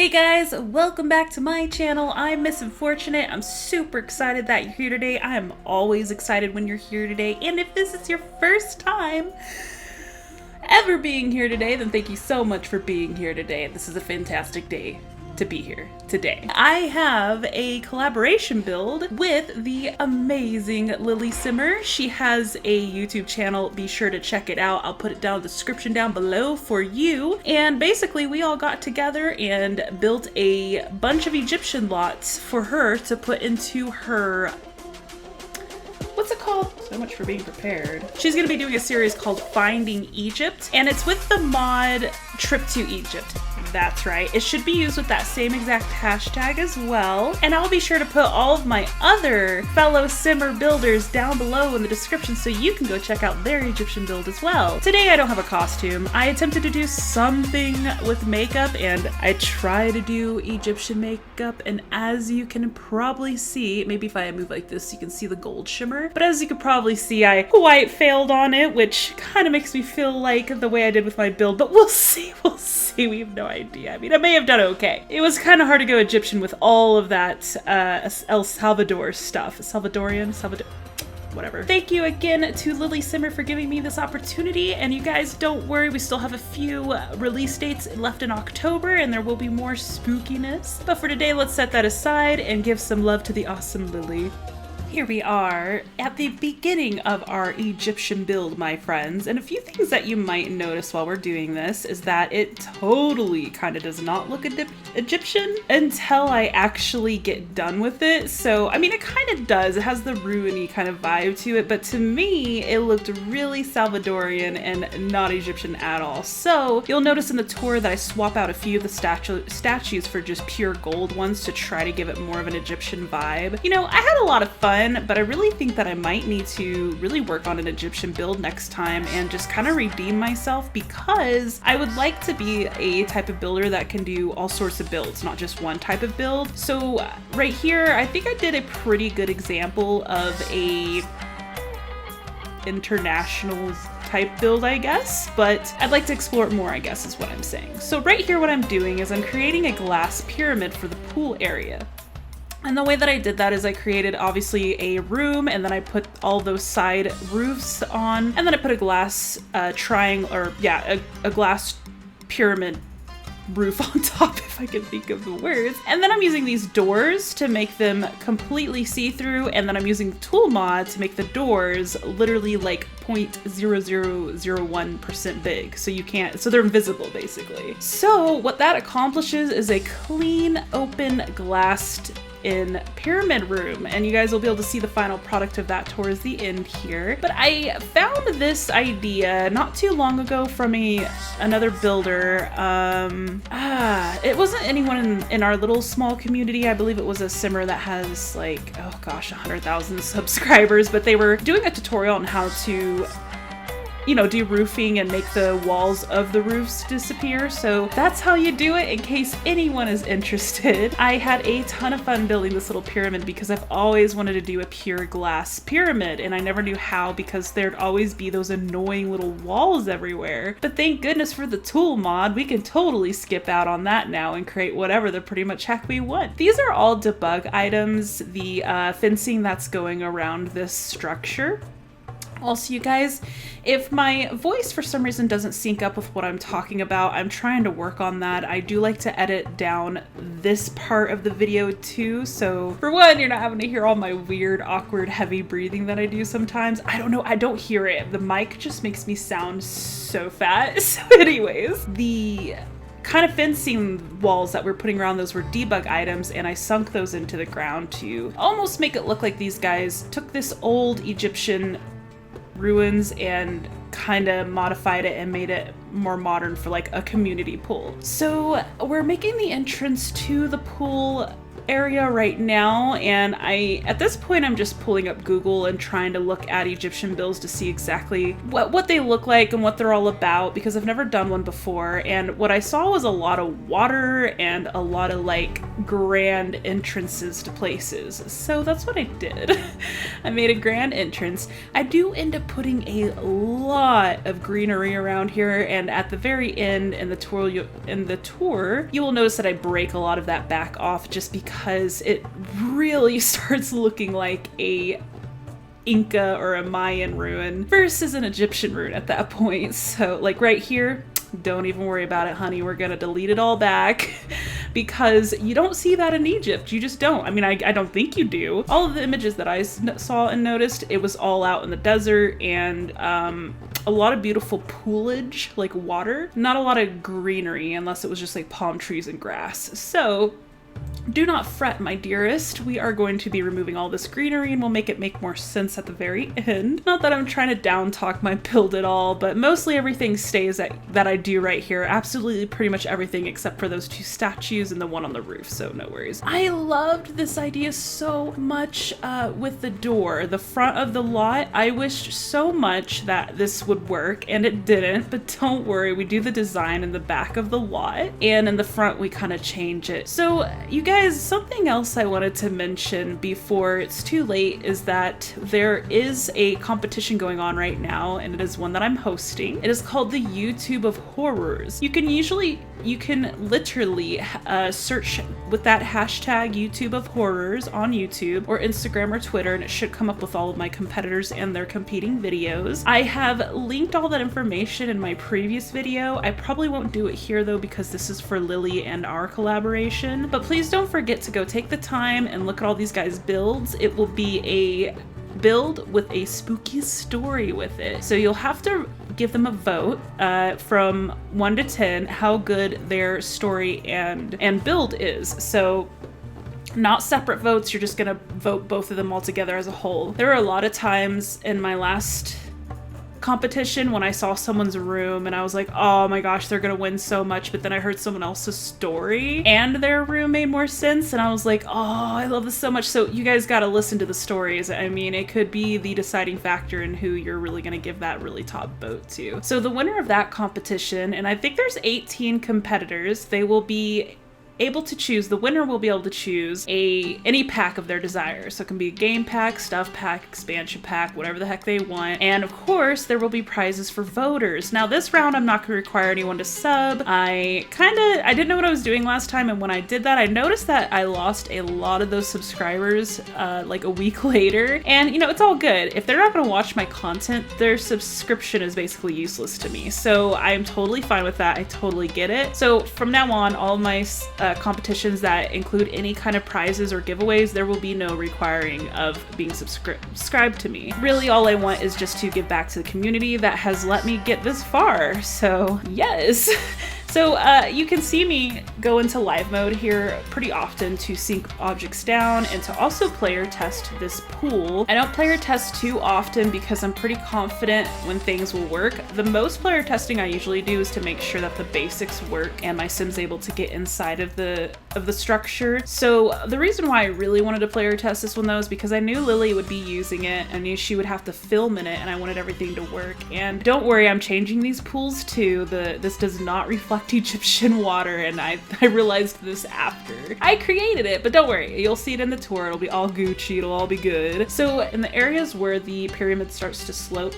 Hey guys, welcome back to my channel. I'm Miss Unfortunate. I'm super excited that you're here today. I am always excited when you're here today. And if this is your first time ever being here today, then thank you so much for being here today. This is a fantastic day to be here today. I have a collaboration build with the amazing Lilly. She has a YouTube channel. Be sure to check it out. I'll put it down in the description down below for you. And basically we all got together and built a bunch of Egyptian lots for her to put into her, what's it called? So much for being prepared. She's gonna be doing a series called Finding Egypt, and it's with the mod Trip to Egypt. That's right. It should be used with that same exact hashtag as well. And I'll be sure to put all of my other fellow simmer builders down below in the description so you can go check out their Egyptian build as well. Today I don't have a costume. I attempted to do something with makeup and I try to do Egyptian makeup, and as you can probably see, maybe if I move like this you can see the gold shimmer, but as you can probably see I quite failed on it, which kind of makes me feel like the way I did with my build, but we'll see, we have no idea. I mean, I may have done okay. It was kind of hard to go Egyptian with all of that El Salvador stuff. Whatever. Thank you again to Lilly for giving me this opportunity, and you guys don't worry, we still have a few release dates left in October and there will be more spookiness. But for today, let's set that aside and give some love to the awesome Lilly. Here we are at the beginning of our Egyptian build, my friends, and a few things that you might notice while we're doing this is that it totally kind of does not look Egyptian until I actually get done with it. So, I mean, it kind of does. It has the ruiny kind of vibe to it, but to me, it looked really Salvadorian and not Egyptian at all. So, you'll notice in the tour that I swap out a few of the statues for just pure gold ones to try to give it more of an Egyptian vibe. You know, I had a lot of fun, but I really think that I might need to really work on an Egyptian build next time and just kind of redeem myself, because I would like to be a type of builder that can do all sorts of builds, not just one type of build. So right here, I think I did a pretty good example of a international type build, I guess, but I'd like to explore it more, I guess is what I'm saying. So right here, what I'm doing is I'm creating a glass pyramid for the pool area. And the way that I did that is I created obviously a room, and then I put all those side roofs on, and then I put a glass triangle, or yeah, a glass pyramid roof on top, if I can think of the words. And then I'm using these doors to make them completely see-through, and then I'm using the tool mod to make the doors literally like 0.0001% big, so you can't, so they're invisible basically. So what that accomplishes is a clean, open, glassed in pyramid room, and you guys will be able to see the final product of that towards the end here. But I found this idea not too long ago from another builder. It wasn't anyone in our little small community. I believe it was a simmer that has like, oh gosh, 100,000 subscribers, but they were doing a tutorial on how to, you know, do roofing and make the walls of the roofs disappear. So that's how you do it, in case anyone is interested. I had a ton of fun building this little pyramid because I've always wanted to do a pure glass pyramid, and I never knew how because there'd always be those annoying little walls everywhere. But thank goodness for the tool mod, we can totally skip out on that now and create whatever the pretty much heck we want. These are all debug items, the fencing that's going around this structure. Also, you guys, if my voice for some reason doesn't sync up with what I'm talking about, I'm trying to work on that. I do like to edit down this part of the video too, so for one, you're not having to hear all my weird, awkward, heavy breathing that I do sometimes. I don't know, I don't hear it. The mic just makes me sound so fat. So anyways, the kind of fencing walls that we're putting around those were debug items, and I sunk those into the ground to almost make it look like these guys took this old Egyptian ruins and kind of modified it and made it more modern for like a community pool. So we're making the entrance to the pool area right now, and at this point I'm just pulling up Google and trying to look at Egyptian builds to see exactly what they look like and what they're all about, because I've never done one before. And what I saw was a lot of water and a lot of like grand entrances to places, so that's what I did. I made a grand entrance. I do end up putting a lot of greenery around here, and at the very end in the tour you will notice that I break a lot of that back off just because it really starts looking like a Inca or a Mayan ruin versus an Egyptian ruin at that point. So like right here, don't even worry about it, honey. We're gonna delete it all back because you don't see that in Egypt. You just don't. I mean, I don't think you do. All of the images that I saw and noticed, it was all out in the desert, and a lot of beautiful poolage, like water. Not a lot of greenery unless it was just like palm trees and grass. So do not fret, my dearest. We are going to be removing all this greenery and we'll make it make more sense at the very end. Not that I'm trying to down talk my build at all, but mostly everything stays that I do right here. Absolutely pretty much everything except for those two statues and the one on the roof, so no worries. I loved this idea so much with the door. The front of the lot, I wished so much that this would work and it didn't, but don't worry, we do the design in the back of the lot and in the front we kind of change it. So you guys, something else I wanted to mention before it's too late is that there is a competition going on right now, and it is one that I'm hosting. It is called the YouTube of Horrors. You can literally search with that hashtag YouTube of Horrors on YouTube or Instagram or Twitter, and it should come up with all of my competitors and their competing videos. I have linked all that information in my previous video. I probably won't do it here though because this is for Lilly and our collaboration, but please don't forget to go take the time and look at all these guys' builds. It will be a build with a spooky story with it. So you'll have to give them a vote from 1 to 10 how good their story and build is. So not separate votes, you're just gonna vote both of them all together as a whole. There were a lot of times in my last competition when I saw someone's room and I was like, oh my gosh, they're gonna win so much, but then I heard someone else's story and their room made more sense and I was like, oh, I love this so much. So you guys gotta listen to the stories. I mean, it could be the deciding factor in who you're really gonna give that really top vote to. So the winner of that competition, and I think there's 18 competitors, they will be able to choose, the winner will be able to choose any pack of their desire. So it can be a game pack, stuff pack, expansion pack, whatever the heck they want. And of course, there will be prizes for voters. Now this round, I'm not gonna require anyone to sub. I didn't know what I was doing last time, and when I did that, I noticed that I lost a lot of those subscribers like a week later. And you know, it's all good. If they're not gonna watch my content, their subscription is basically useless to me. So I'm totally fine with that. I totally get it. So from now on, all of my competitions that include any kind of prizes or giveaways, there will be no requiring of being subscribed to me. Really, all I want is just to give back to the community that has let me get this far. So yes. So you can see me go into live mode here pretty often to sync objects down and to also player test this pool. I don't player test too often because I'm pretty confident when things will work. The most player testing I usually do is to make sure that the basics work and my sim's able to get inside of the structure. So the reason why I really wanted to player test this one though is because I knew Lilly would be using it. I knew she would have to film in it and I wanted everything to work. And don't worry, I'm changing these pools too. This does not reflect Egyptian water, and I realized this after I created it, but don't worry, you'll see it in the tour. It'll be all Gucci, it'll all be good. So in the areas where the pyramid starts to slope,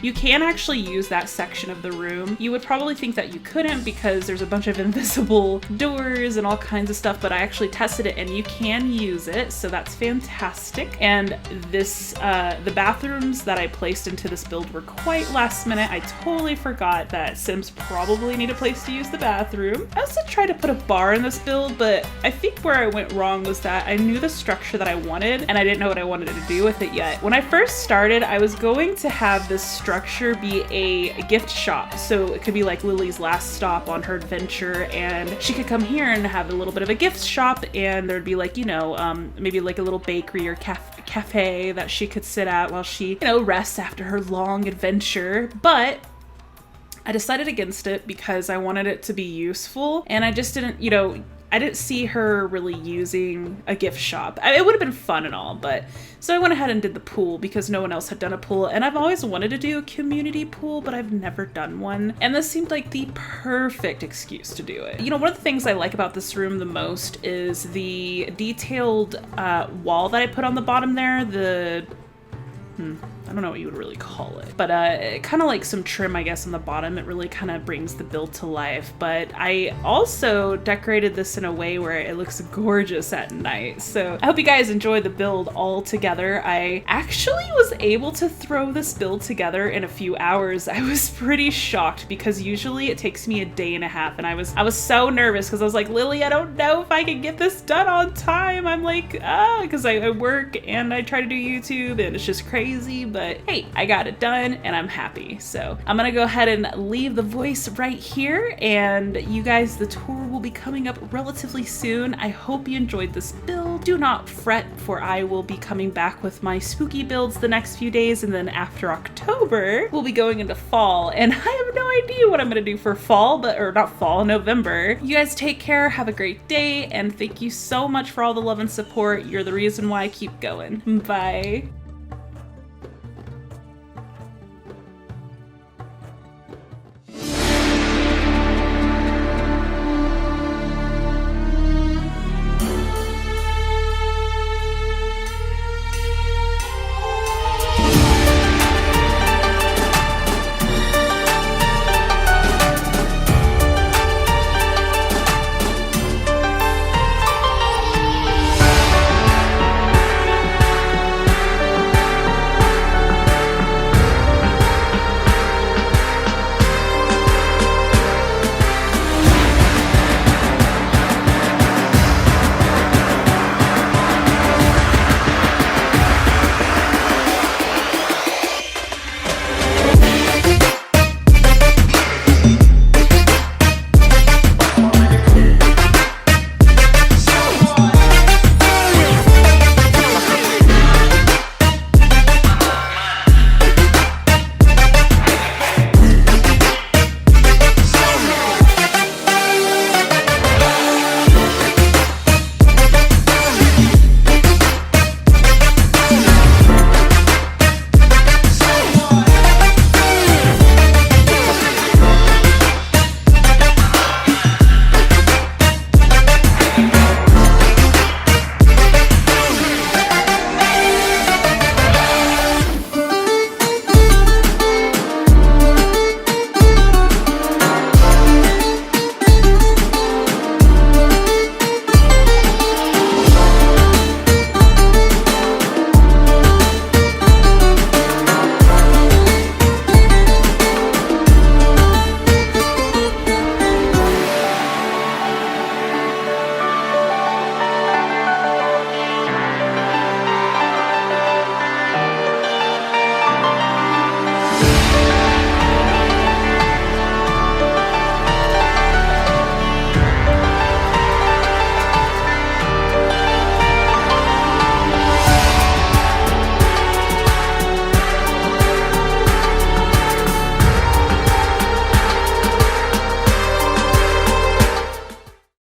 you can actually use that section of the room. You would probably think that you couldn't because there's a bunch of invisible doors and all kinds of stuff, but I actually tested it and you can use it, so that's fantastic. And this, the bathrooms that I placed into this build were quite last minute. I totally forgot that Sims probably need a place to use the bathroom. I also tried to put a bar in this build, but I think where I went wrong was that I knew the structure that I wanted and I didn't know what I wanted to do with it yet. When I first started, I was going to have this structure be a gift shop, so it could be like Lily's last stop on her adventure and she could come here and have a little bit of a gift shop, and there'd be like, you know, maybe like a little bakery or cafe that she could sit at while she, you know, rests after her long adventure. But I decided against it because I wanted it to be useful and I just didn't, you know, I didn't see her really using a gift shop. It would have been fun and all, but so I went ahead and did the pool because no one else had done a pool, and I've always wanted to do a community pool, but I've never done one. And this seemed like the perfect excuse to do it. You know, one of the things I like about this room the most is the detailed wall that I put on the bottom there. I don't know what you would really call it, but kind of like some trim, I guess, on the bottom. It really kind of brings the build to life. But I also decorated this in a way where it looks gorgeous at night. So I hope you guys enjoy the build all together. I actually was able to throw this build together in a few hours. I was pretty shocked because usually it takes me a day and a half, and I was so nervous because I was like, Lily, I don't know if I can get this done on time. I'm like, because I work and I try to do YouTube and it's just crazy. But hey, I got it done and I'm happy. So I'm gonna go ahead and leave the voice right here, and you guys, the tour will be coming up relatively soon. I hope you enjoyed this build. Do not fret, for I will be coming back with my spooky builds the next few days, and then after October, we'll be going into fall, and I have no idea what I'm gonna do for fall, or not fall, November. You guys take care, have a great day, and thank you so much for all the love and support. You're the reason why I keep going. Bye.